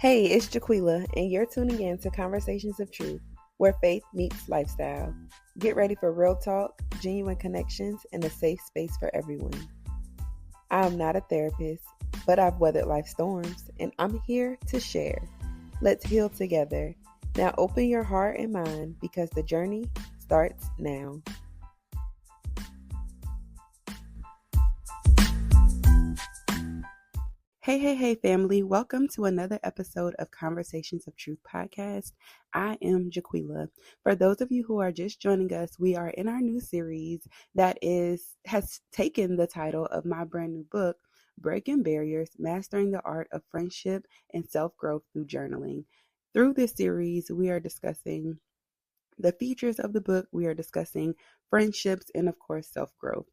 Hey, it's Jaquila, and you're tuning in to Conversations of Truth, where faith meets lifestyle. Get ready for real talk, genuine connections, and a safe space for everyone. I'm not a therapist, but I've weathered life storms, and I'm here to share. Let's heal together. Now open your heart and mind because the journey starts now. Hey, family. Welcome to another episode of Conversations of Truth podcast. I am Jaquila. For those of you who are just joining us, we are in our new series that has taken the title of my brand new book, Breaking Barriers, Mastering the Art of Friendship and Self-Growth Through Journaling. Through this series, we are discussing the features of the book. We are discussing friendships and, of course, self-growth.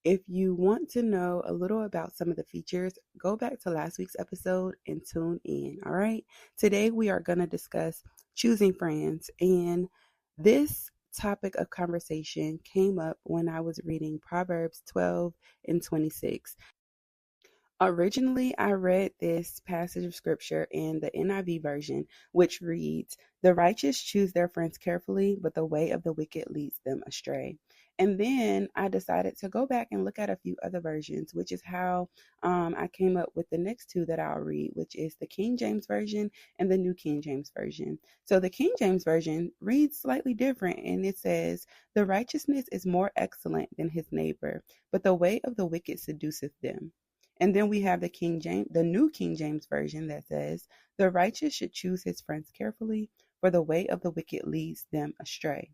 If you want to know a little about some of the features, go back to last week's episode and tune in. All right. Today we are going to discuss choosing friends. And this topic of conversation came up when I was reading Proverbs 12 and 26. Originally, I read this passage of scripture in the NIV version, which reads, "The righteous choose their friends carefully, but the way of the wicked leads them astray." And then I decided to go back and look at a few other versions, which is how I came up with the next two that I'll read, which is the King James Version and the New King James Version. So the King James Version reads slightly different, and it says, "The righteousness is more excellent than his neighbor, but the way of the wicked seduceth them." And then we have the New King James Version that says, "The righteous should choose his friends carefully, for the way of the wicked leads them astray."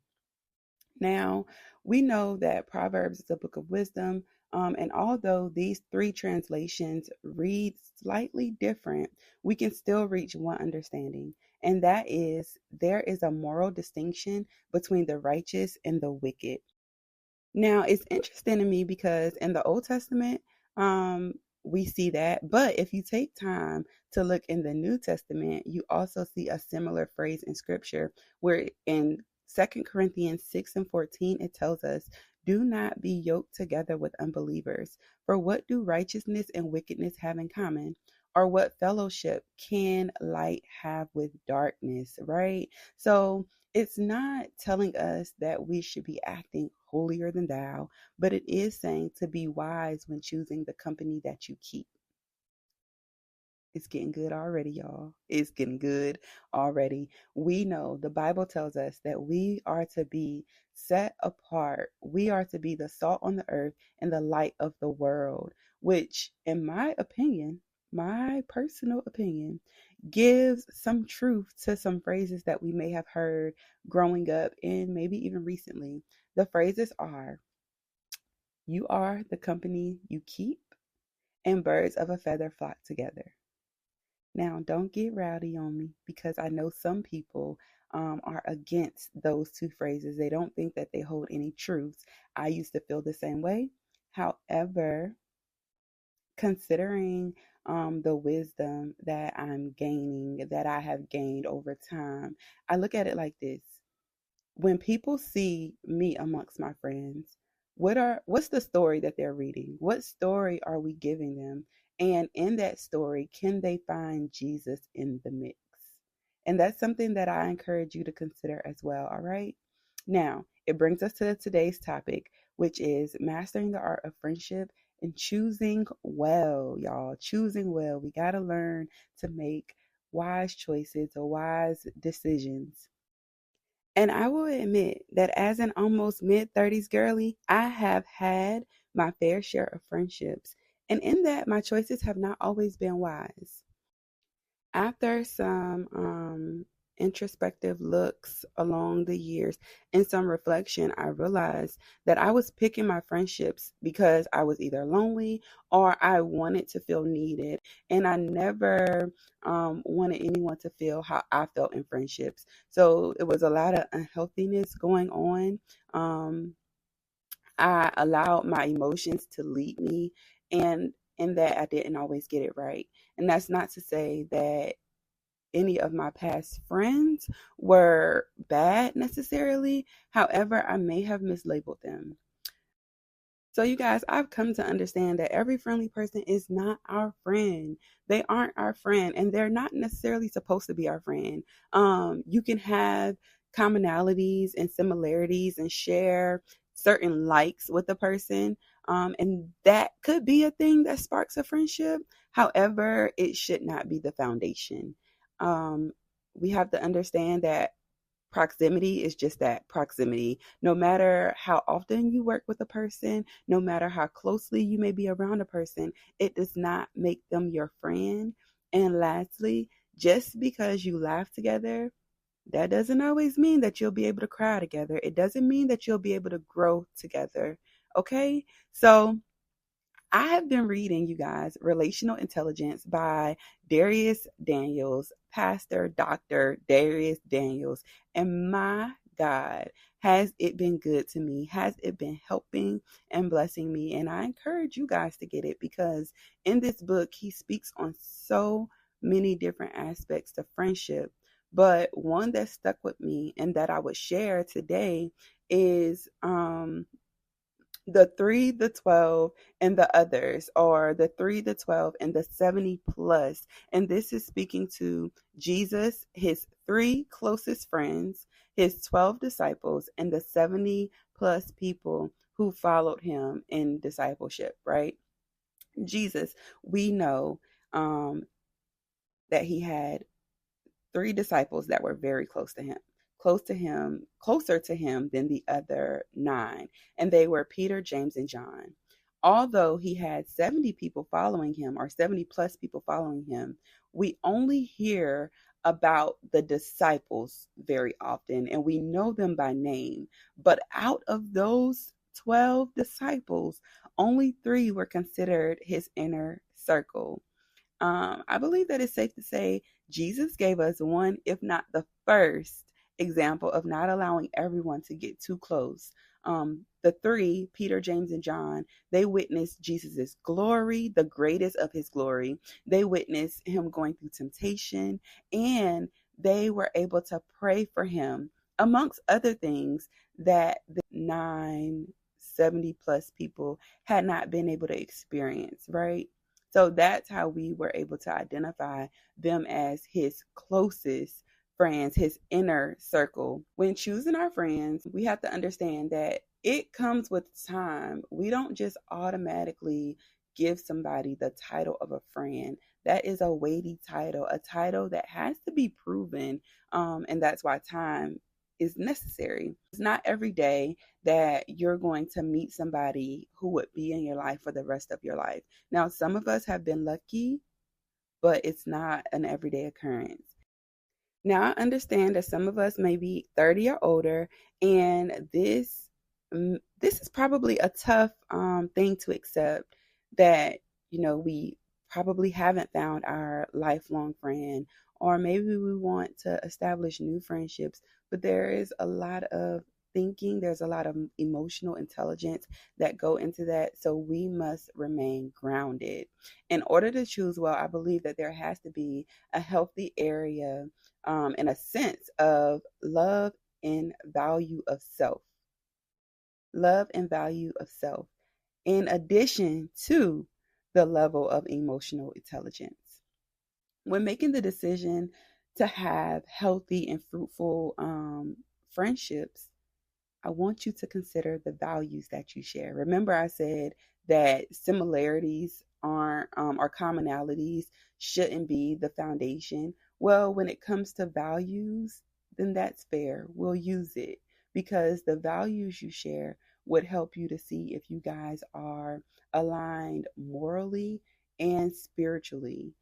Now, we know that Proverbs is a book of wisdom, and although these three translations read slightly different, we can still reach one understanding, and that is there is a moral distinction between the righteous and the wicked. Now, it's interesting to me because in the Old Testament, we see that. But if you take time to look in the New Testament, you also see a similar phrase in Scripture where in 2 Corinthians 6 and 14, it tells us, "Do not be yoked together with unbelievers. For what do righteousness and wickedness have in common? Or what fellowship can light have with darkness?" Right? So it's not telling us that we should be acting holier than thou, but it is saying to be wise when choosing the company that you keep. It's getting good already, y'all. It's getting good already. We know the Bible tells us that we are to be set apart. We are to be the salt on the earth and the light of the world, which, in my opinion, my personal opinion, gives some truth to some phrases that we may have heard growing up and maybe even recently. The phrases are, "You are the company you keep," and "Birds of a feather flock together." Now, don't get rowdy on me because I know some people are against those two phrases. They don't think that they hold any truths. I used to feel the same way. However, considering the wisdom that I'm gaining, that I have gained over time, I look at it like this. When people see me amongst my friends, what's the story that they're reading? What story are we giving them? And in that story, can they find Jesus in the mix? And that's something that I encourage you to consider as well. All right. Now, it brings us to today's topic, which is mastering the art of friendship and choosing well, y'all. Choosing well. We got to learn to make wise choices or wise decisions. And I will admit that as an almost mid-30s girly, I have had my fair share of friendships. And in that, my choices have not always been wise. After some introspective looks along the years and some reflection, I realized that I was picking my friendships because I was either lonely or I wanted to feel needed. And I never wanted anyone to feel how I felt in friendships. So it was a lot of unhealthiness going on. I allowed my emotions to lead me, and in that I didn't always get it right. And that's not to say that any of my past friends were bad necessarily. However, I may have mislabeled them. So, you guys, I've come to understand that every friendly person is not our friend. They aren't our friend, and they're not necessarily supposed to be our friend. You can have commonalities and similarities and share certain likes with a person, and that could be a thing that sparks a friendship. However, it should not be the foundation. Um, we have to understand that proximity is just that, proximity. No matter how often you work with a person, no matter how closely you may be around a person, it does not make them your friend. And lastly, just because you laugh together, that doesn't always mean that you'll be able to cry together. It doesn't mean that you'll be able to grow together. Okay? So I have been reading, you guys, Relational Intelligence by Darius Daniels, Pastor Dr. Darius Daniels. And my God, has it been good to me? Has it been helping and blessing me? And I encourage you guys to get it, because in this book, he speaks on so many different aspects of friendship. But one that stuck with me and that I would share today is the 3, the 12, and the others, or the 3, the 12, and the 70 plus. And this is speaking to Jesus, his 3 closest friends, his 12 disciples, and the 70 plus people who followed him in discipleship, right? Jesus, we know that he had 3 disciples that were very closer to him than the other 9. And they were Peter, James, and John. Although he had 70 people following him, or 70 plus people following him, we only hear about the disciples very often, and we know them by name. But out of those 12 disciples, only 3 were considered his inner circle. I believe that it's safe to say Jesus gave us one, if not the first, example of not allowing everyone to get too close. The 3, Peter, James, and John, they witnessed Jesus's glory, the greatest of his glory. They witnessed him going through temptation, and they were able to pray for him, amongst other things that the 970 plus people had not been able to experience, right? So that's how we were able to identify them as his closest friends, his inner circle. When choosing our friends, we have to understand that it comes with time. We don't just automatically give somebody the title of a friend. That is a weighty title, a title that has to be proven. And that's why time is necessary. It's not every day that you're going to meet somebody who would be in your life for the rest of your life. Now, some of us have been lucky, but it's not an everyday occurrence. Now, I understand that some of us may be 30 or older, and this is probably a tough thing to accept, that we probably haven't found our lifelong friend, or maybe we want to establish new friendships, but there is a lot of thinking, there's a lot of emotional intelligence that go into that, so we must remain grounded. In order to choose well, I believe that there has to be a healthy area and a sense of love and value of self. Love and value of self, in addition to the level of emotional intelligence. When making the decision to have healthy and fruitful friendships, I want you to consider the values that you share. Remember, I said that similarities aren't or commonalities shouldn't be the foundation. Well, when it comes to values, then that's fair. We'll use it, because the values you share would help you to see if you guys are aligned morally and spiritually.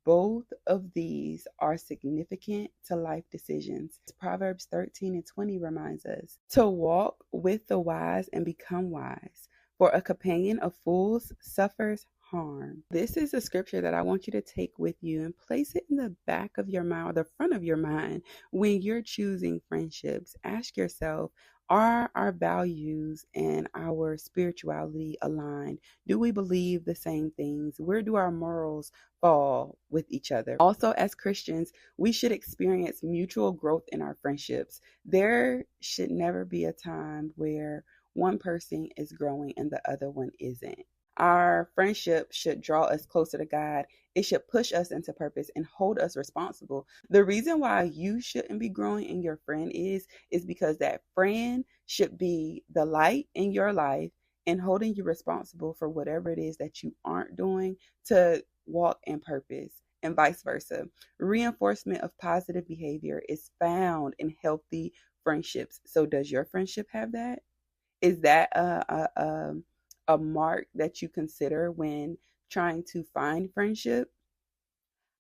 Both of these are significant to life decisions. Proverbs 13 and 20 reminds us to walk with the wise and become wise, for a companion of fools suffers harm. This is a scripture that I want you to take with you and place it in the back of your mind, or the front of your mind, when you're choosing friendships. Ask yourself, are our values and our spirituality aligned? Do we believe the same things? Where do our morals fall with each other? Also, as Christians, we should experience mutual growth in our friendships. There should never be a time where one person is growing and the other one isn't. Our friendship should draw us closer to God. It should push us into purpose and hold us responsible. The reason why you shouldn't be growing and your friend is because that friend should be the light in your life and holding you responsible for whatever it is that you aren't doing to walk in purpose, and vice versa. Reinforcement of positive behavior is found in healthy friendships. So does your friendship have that? Is that a mark that you consider when trying to find friendship?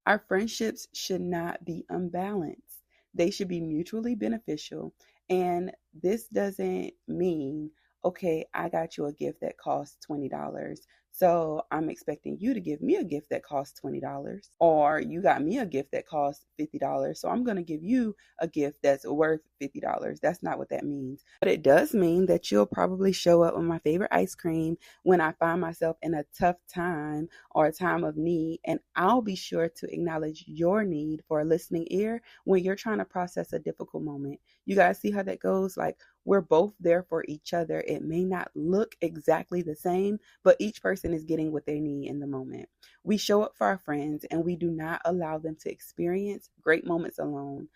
Our friendships should not be unbalanced. They should be mutually beneficial. And this doesn't mean, okay, I got you a gift that costs $20. So I'm expecting you to give me a gift that costs $20. Or you got me a gift that costs $50. So I'm going to give you a gift that's worth $50. That's not what that means. But it does mean that you'll probably show up with my favorite ice cream when I find myself in a tough time or a time of need, and I'll be sure to acknowledge your need for a listening ear when you're trying to process a difficult moment. You guys see how that goes? Like, we're both there for each other. It may not look exactly the same, but each person is getting what they need in the moment. We show up for our friends and we do not allow them to experience great moments alone.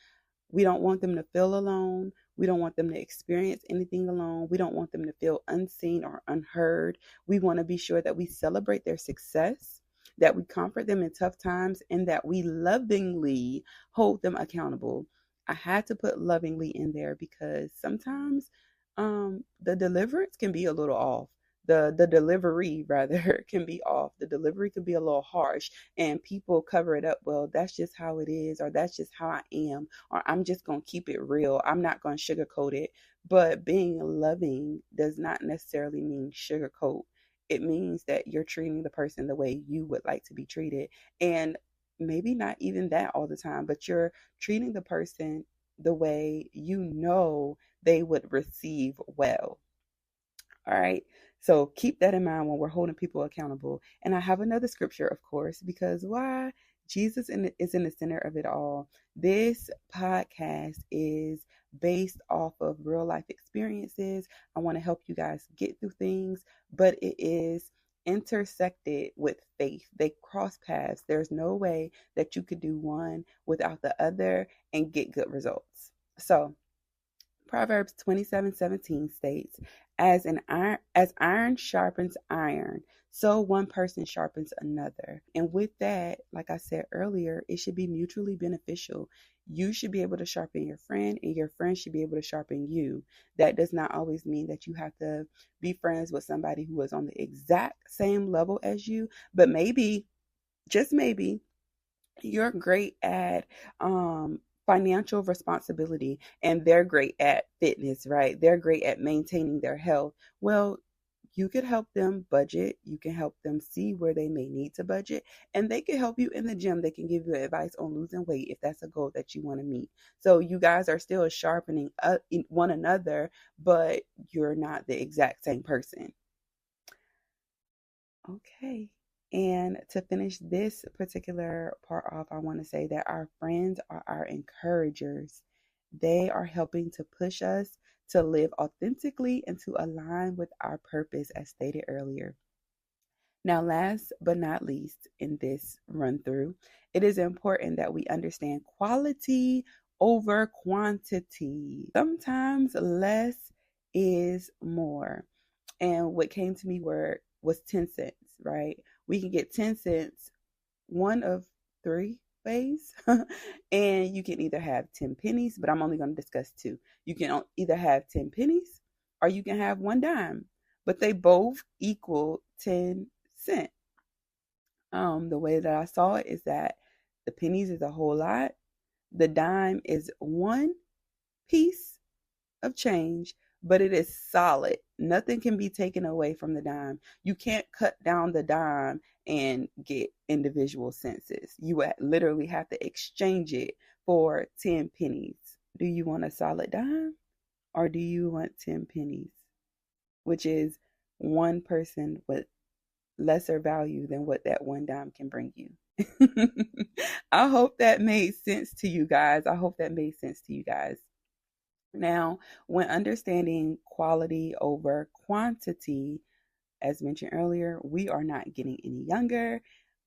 We don't want them to feel alone. We don't want them to experience anything alone. We don't want them to feel unseen or unheard. We want to be sure that we celebrate their success, that we comfort them in tough times, and that we lovingly hold them accountable. I had to put lovingly in there because sometimes the deliverance can be a little off. The delivery rather can be off. The delivery can be a little harsh and people cover it up. Well, that's just how it is, or that's just how I am, or I'm just going to keep it real. I'm not going to sugarcoat it. But being loving does not necessarily mean sugarcoat. It means that you're treating the person the way you would like to be treated. And maybe not even that all the time, but you're treating the person the way you know they would receive well. All right. So keep that in mind when we're holding people accountable. And I have another scripture, of course, because why? Jesus is in the center of it all. This podcast is based off of real life experiences. I want to help you guys get through things, but it is intersected with faith. They cross paths. There's no way that you could do one without the other and get good results. So Proverbs 27:17 states, as iron sharpens iron, so one person sharpens another. And with that, like I said earlier, it should be mutually beneficial. You should be able to sharpen your friend, and your friend should be able to sharpen you. That does not always mean that you have to be friends with somebody who is on the exact same level as you, but maybe, just maybe, you're great at financial responsibility and they're great at fitness, right? They're great at maintaining their health. Well, you could help them budget. You can help them see where they may need to budget, and they can help you in the gym. They can give you advice on losing weight if that's a goal that you want to meet. So you guys are still sharpening one another, but you're not the exact same person. Okay. And to finish this particular part off, I want to say that our friends are our encouragers. They are helping to push us to live authentically and to align with our purpose, as stated earlier. Now, last but not least, in this run through, it is important that we understand quality over quantity. Sometimes less is more. And what came to me was 10 cents, right? We can get 10 cents one of three ways. And you can either have 10 pennies, but I'm only going to discuss two. You can either have 10 pennies or you can have one dime, but they both equal 10 cents. The way that I saw it is that the pennies is a whole lot. The dime is one piece of change, but it is solid. Nothing can be taken away from the dime. You can't cut down the dime and get individual senses. You would literally have to exchange it for 10 pennies. Do you want a solid dime or do you want 10 pennies? Which is one person with lesser value than what that one dime can bring you. I hope that made sense to you guys. I hope that made sense to you guys. Now, when understanding quality over quantity, as mentioned earlier, we are not getting any younger,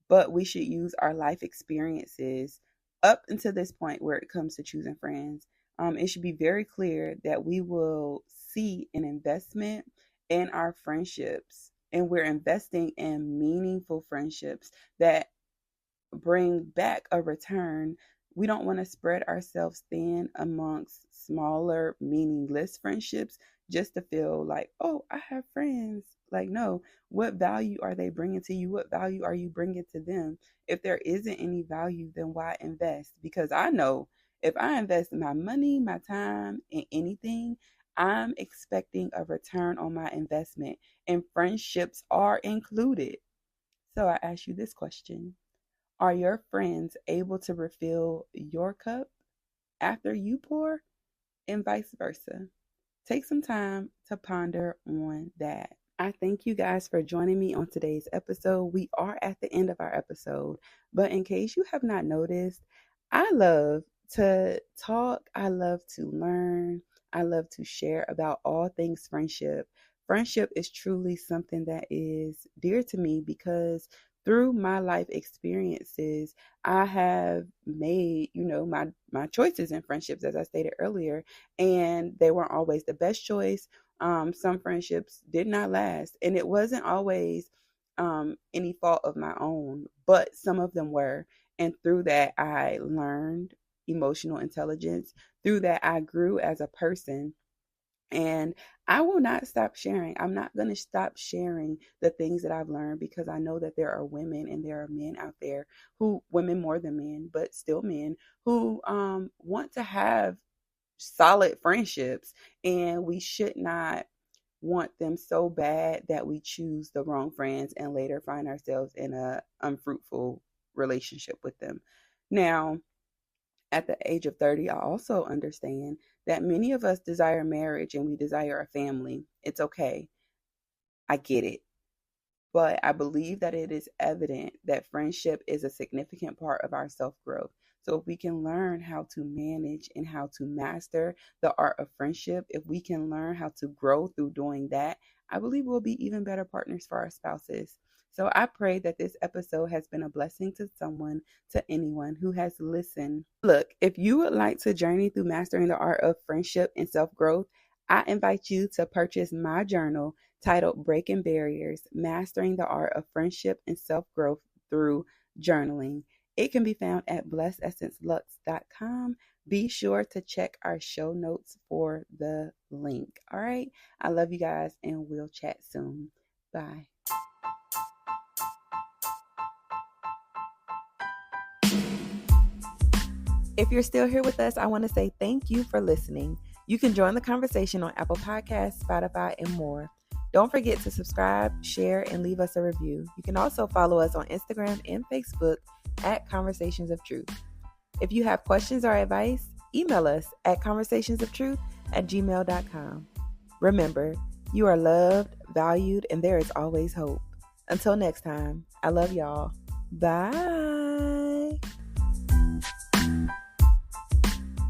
but we should use our life experiences up until this point where it comes to choosing friends. It should be very clear that we will see an investment in our friendships, and we're investing in meaningful friendships that bring back a return. We don't want to spread ourselves thin amongst smaller, meaningless friendships just to feel like, oh, I have friends. Like, no, what value are they bringing to you? What value are you bringing to them? If there isn't any value, then why invest? Because I know if I invest my money, my time in anything, I'm expecting a return on my investment, and friendships are included. So I ask you this question: are your friends able to refill your cup after you pour, and vice versa? Take some time to ponder on that. I thank you guys for joining me on today's episode. We are at the end of our episode, but in case you have not noticed, I love to talk, I love to learn, I love to share about all things friendship. Friendship is truly something that is dear to me because through my life experiences, I have made, my choices in friendships, as I stated earlier, and they weren't always the best choice. Some friendships did not last, and it wasn't always any fault of my own, but some of them were. And through that, I learned emotional intelligence. Through that, I grew as a person. And I will not stop sharing. I'm not going to stop sharing the things that I've learned, because I know that there are women and there are men out there women more than men, but still men, who want to have solid friendships, and we should not want them so bad that we choose the wrong friends and later find ourselves in a unfruitful relationship with them. Now, at the age of 30, I also understand that many of us desire marriage and we desire a family. It's okay. I get it. But I believe that it is evident that friendship is a significant part of our self growth. So, if we can learn how to manage and how to master the art of friendship, if we can learn how to grow through doing that, I believe we'll be even better partners for our spouses. So, I pray that this episode has been a blessing to someone, to anyone who has listened. Look, if you would like to journey through mastering the art of friendship and self growth, I invite you to purchase my journal titled Breaking Barriers, Mastering the Art of Friendship and Self-Growth Through Journaling. It can be found at blessedessencelux.com. Be sure to check our show notes for the link. All right. I love you guys, and we'll chat soon. Bye. If you're still here with us, I want to say thank you for listening. You can join the conversation on Apple Podcasts, Spotify, and more. Don't forget to subscribe, share, and leave us a review. You can also follow us on Instagram and Facebook at Conversations of Truth. If you have questions or advice, email us at conversationsoftruth@gmail.com. Remember, you are loved, valued, and there is always hope. Until next time, I love y'all. Bye.